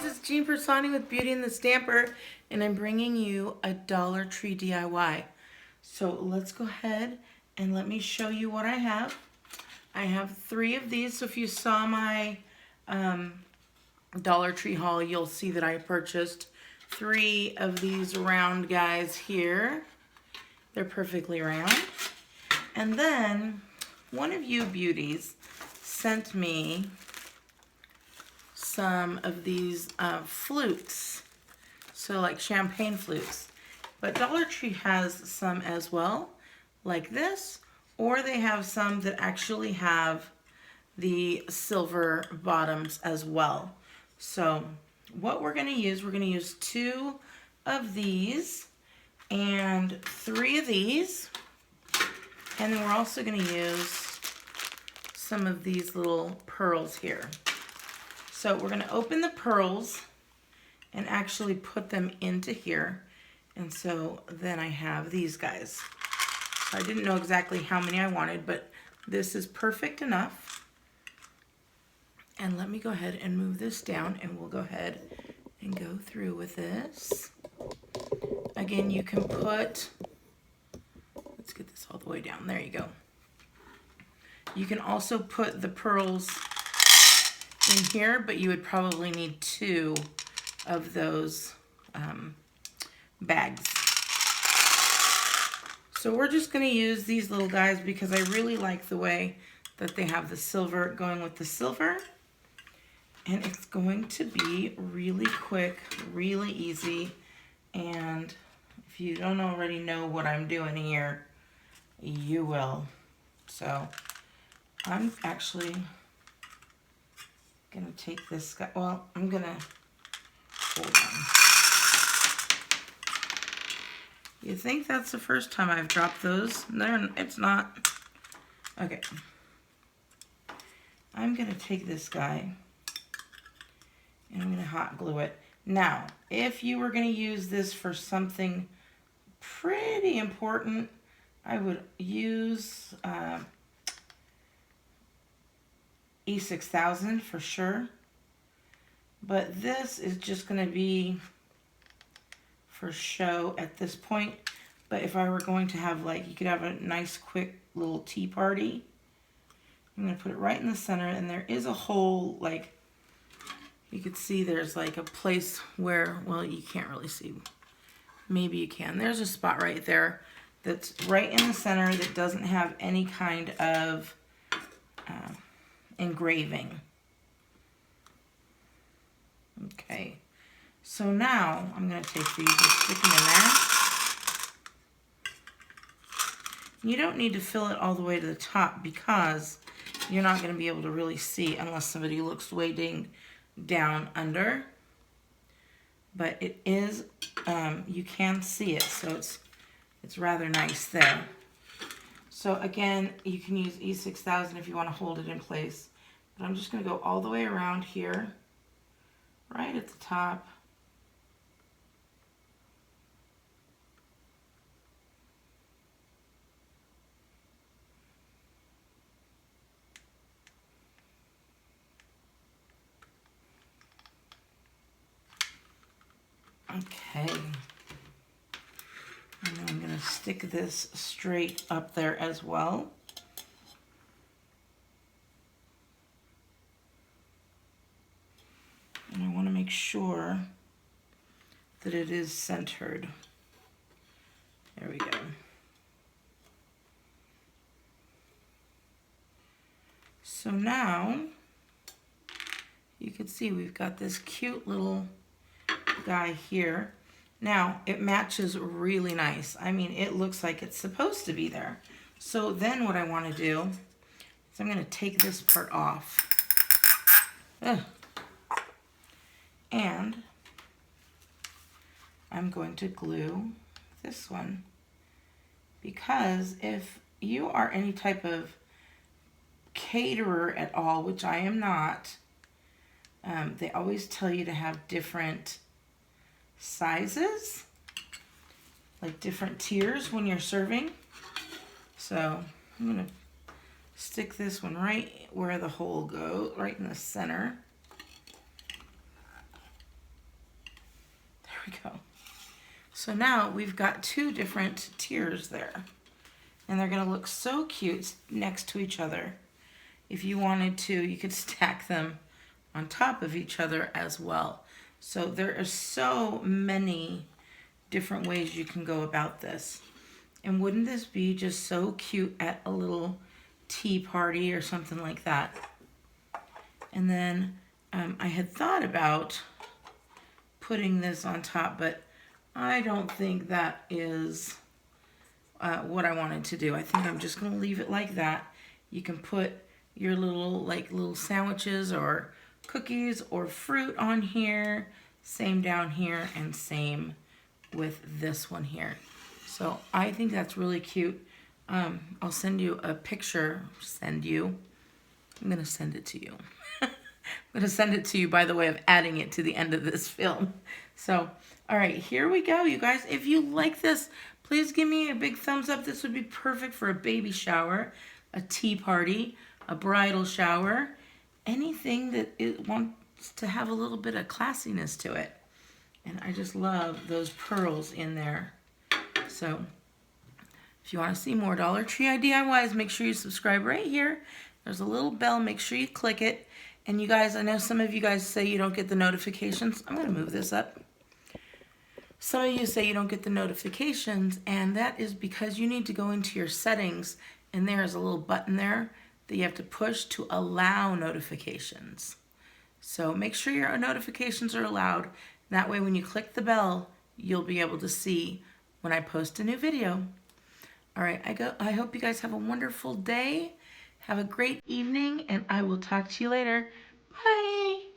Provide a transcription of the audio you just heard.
guys, it's Piersanti with Beauty and the Stamper, and I'm bringing you a Dollar Tree DIY. So let's go ahead and let me show you what I have. I have 3 of these, so if you saw my Dollar Tree haul, you'll see that I purchased 3 of these round guys here. They're perfectly round. And then one of you beauties sent me some of these flutes, so like champagne flutes, but Dollar Tree has some as well, like this, or they have some that actually have the silver bottoms as well. So what we're going to use 2 of these and 3 of these, and then we're also going to use some of these little pearls here. So we're going to open the pearls and actually put them into here. And so then I have these guys. So I didn't know exactly how many I wanted, but this is perfect enough. And let me go ahead and move this down, and we'll go ahead and go through with this. Again, you can put, let's get this all the way down. There you go. You can also put the pearls in here, but you would probably need 2 of those bags. So we're just going to use these little guys because I really like the way that they have the silver going with the silver. And it's going to be really quick, really easy. And if you don't already know what I'm doing here, you will. So I'm actually gonna take this guy. Well, I'm gonna hold on. You think that's the first time I've dropped those? No, it's not. Okay. I'm gonna take this guy and I'm gonna hot glue it. Now, if you were gonna use this for something pretty important, I would use E6000 for sure, but this is just going to be for show at this point. But if I were going to have, like, you could have a nice quick little tea party, I'm going to put it right in the center, and there is a hole, like, you could see there's like a place where, well, you can't really see, maybe you can, there's a spot right there that's right in the center that doesn't have any kind of engraving. Okay, so now I'm going to take these and stick them in there. You don't need to fill it all the way to the top because you're not going to be able to really see unless somebody looks way down under. But it is, you can see it, so it's rather nice there. So again, you can use E6000 if you want to hold it in place. But I'm just going to go all the way around here, right at the top. Okay. And then I'm going to stick this straight up there as well. And I want to make sure that it is centered. There we go. So now you can see we've got this cute little guy here. Now it matches really nice. I mean, it looks like it's supposed to be there. So then what I want to do is I'm going to take this part off. Ugh. And I'm going to glue this one, because if you are any type of caterer at all, which I am not, they always tell you to have different sizes, like different tiers when you're serving. So I'm going to stick this one right where the hole goes, right in the center. we go. So now we've got two different tiers there. And they're going to look so cute next to each other. If you wanted to, you could stack them on top of each other as well. So there are so many different ways you can go about this. And wouldn't this be just so cute at a little tea party or something like that? And then I had thought about putting this on top, but I don't think that is what I wanted to do. I think I'm just going to leave it like that. You can put your little sandwiches or cookies or fruit on here. Same down here and same with this one here. So I think that's really cute. I'll send you a picture. I'm going to send it to you. I'm going to send it to you by the way of adding it to the end of this film. So, all right, here we go, you guys. If you like this, please give me a big thumbs up. This would be perfect for a baby shower, a tea party, a bridal shower, anything that it wants to have a little bit of classiness to it. And I just love those pearls in there. So if you want to see more Dollar Tree DIYs, make sure you subscribe right here. There's a little bell. Make sure you click it. And you guys, I know some of you guys say you don't get the notifications. I'm going to move this up. Some of you say you don't get the notifications, and that is because you need to go into your settings, and there is a little button there that you have to push to allow notifications. So make sure your notifications are allowed. That way when you click the bell, you'll be able to see when I post a new video. All right, I hope you guys have a wonderful day. Have a great evening, and I will talk to you later. Bye.